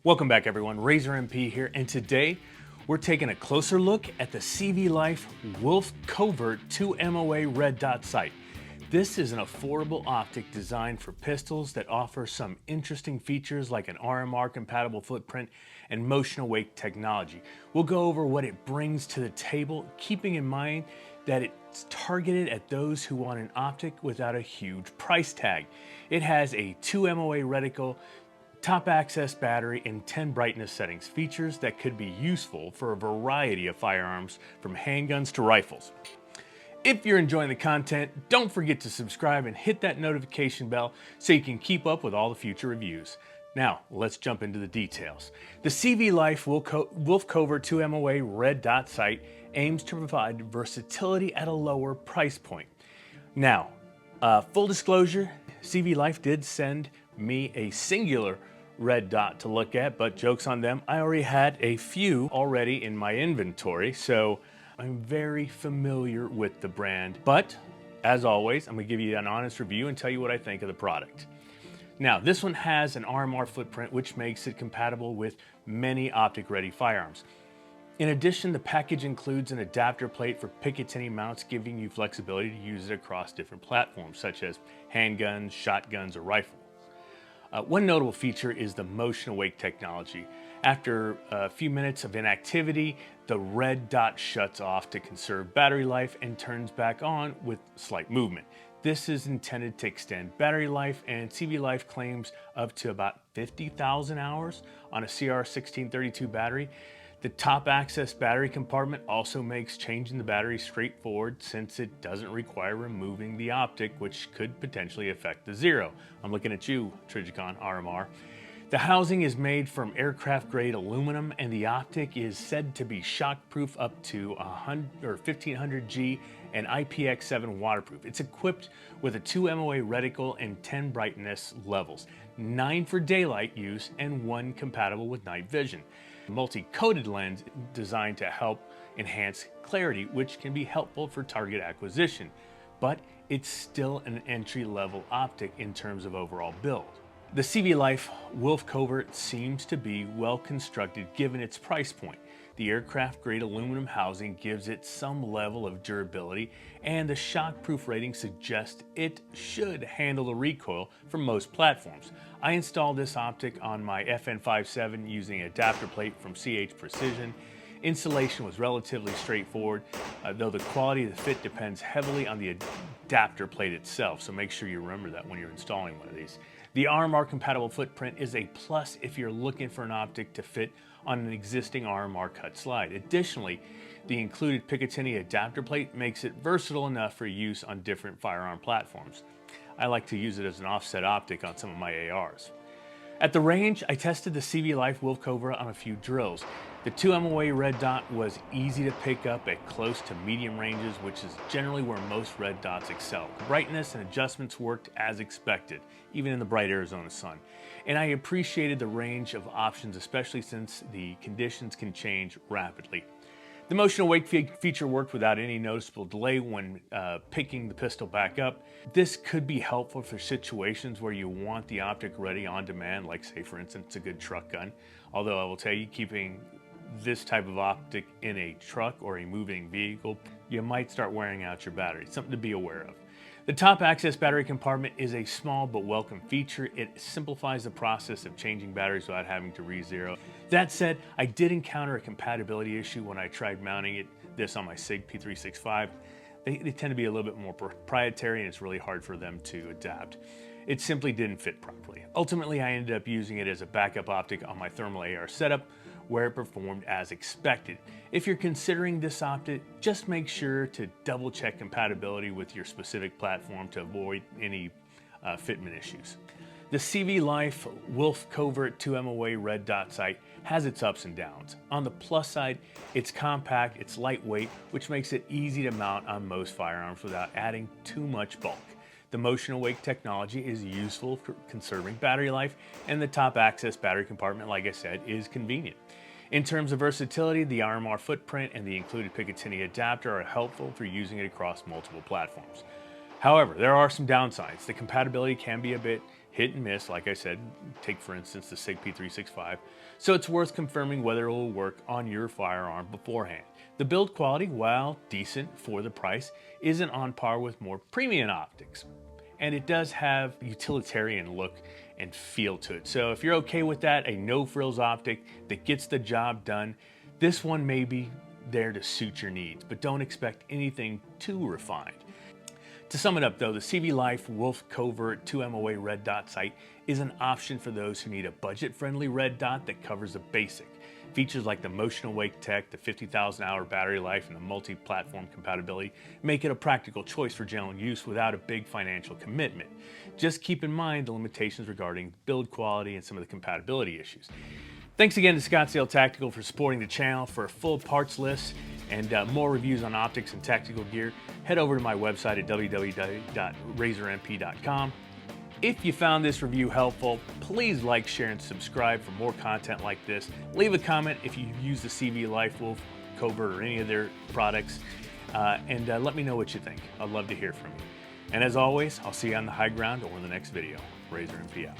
Welcome back everyone, Razor MP here, and today we're taking a closer look at the CVLIFE WolfCovert 2 MOA Red Dot sight. This is an affordable optic designed for pistols that offers some interesting features like an RMR compatible footprint and motion awake technology. We'll go over what it brings to the table, keeping in mind that it's targeted at those who want an optic without a huge price tag. It has a 2 MOA reticle, top access battery, and 10 brightness settings, features that could be useful for a variety of firearms from handguns to rifles. If you're enjoying the content, don't forget to subscribe and hit that notification bell so you can keep up with all the future reviews. Now, let's jump into the details. The CVLIFE WolfCovert 2 MOA Red Dot sight aims to provide versatility at a lower price point. Now, full disclosure, CVLIFE did send me a singular red dot to look at, but joke's on them. I already had a few already in my inventory, so I'm very familiar with the brand. But as always, I'm gonna give you an honest review and tell you what I think of the product. Now, this one has an RMR footprint, which makes it compatible with many optic-ready firearms. In addition, the package includes an adapter plate for Picatinny mounts, giving you flexibility to use it across different platforms, such as handguns, shotguns, or rifles. One notable feature is the motion awake technology. After a few minutes of inactivity, the red dot shuts off to conserve battery life and turns back on with slight movement. This is intended to extend battery life, and CVLIFE claims up to about 50,000 hours on a CR1632 battery. The top access battery compartment also makes changing the battery straightforward, since it doesn't require removing the optic, which could potentially affect the zero. I'm looking at you, Trijicon RMR. The housing is made from aircraft grade aluminum, and the optic is said to be shockproof up to 1500 G and IPX7 waterproof. It's equipped with a 2 MOA reticle and 10 brightness levels, 9 for daylight use and 1 compatible with night vision. Multi-coated lens designed to help enhance clarity, which can be helpful for target acquisition, but it's still an entry-level optic in terms of overall build. The CVLIFE WolfCovert seems to be well constructed given its price point. The aircraft grade aluminum housing gives it some level of durability, and the shockproof rating suggests it should handle the recoil for most platforms. I installed this optic on my FN57 using an adapter plate from CH Precision. Installation was relatively straightforward, though the quality of the fit depends heavily on the adapter plate itself, so make sure you remember that when you're installing one of these. The RMR compatible footprint is a plus if you're looking for an optic to fit on an existing RMR cut slide. Additionally, the included Picatinny adapter plate makes it versatile enough for use on different firearm platforms. I like to use it as an offset optic on some of my ARs. At the range, I tested the CVLIFE WolfCovert on a few drills. The 2 MOA red dot was easy to pick up at close to medium ranges, which is generally where most red dots excel. The brightness and adjustments worked as expected, even in the bright Arizona sun. And I appreciated the range of options, especially since the conditions can change rapidly. The motion awake feature worked without any noticeable delay when picking the pistol back up. This could be helpful for situations where you want the optic ready on demand, like say for instance a good truck gun. Although I will tell you, keeping this type of optic in a truck or a moving vehicle, you might start wearing out your battery. Something to be aware of. The top access battery compartment is a small but welcome feature. It simplifies the process of changing batteries without having to re-zero. That said, I did encounter a compatibility issue when I tried mounting this on my SIG P365. They tend to be a little bit more proprietary, and it's really hard for them to adapt. It simply didn't fit properly. Ultimately, I ended up using it as a backup optic on my thermal AR setup, where it performed as expected. If you're considering this optic, just make sure to double check compatibility with your specific platform to avoid any fitment issues. The CVLIFE WolfCovert 2 MOA Red Dot sight has its ups and downs. On the plus side, it's compact, it's lightweight, which makes it easy to mount on most firearms without adding too much bulk. The motion awake technology is useful for conserving battery life, and the top access battery compartment, like I said, is convenient. In terms of versatility, the RMR footprint and the included Picatinny adapter are helpful for using it across multiple platforms. However, there are some downsides. The compatibility can be a bit hit and miss, like I said. Take for instance the SIG P365, so it's worth confirming whether it will work on your firearm beforehand. The build quality, while decent for the price, isn't on par with more premium optics, and it does have utilitarian look and feel to it. So if you're okay with that, a no-frills optic that gets the job done, this one may be there to suit your needs, but don't expect anything too refined. To sum it up though, the CVLIFE WolfCovert 2MOA Red Dot sight is an option for those who need a budget-friendly red dot that covers the basic. Features like the motion awake tech, the 50,000 hour battery life, and the multi-platform compatibility make it a practical choice for general use without a big financial commitment. Just keep in mind the limitations regarding build quality and some of the compatibility issues. Thanks again to Scottsdale Tactical for supporting the channel. For a full parts list and more reviews on optics and tactical gear, head over to my website at www.razormp.com. If you found this review helpful, please like, share, and subscribe for more content like this. Leave a comment if you've used the CVLIFE WolfCovert or any of their products, and let me know what you think. I'd love to hear from you. And as always, I'll see you on the high ground or in the next video. Razor MP out.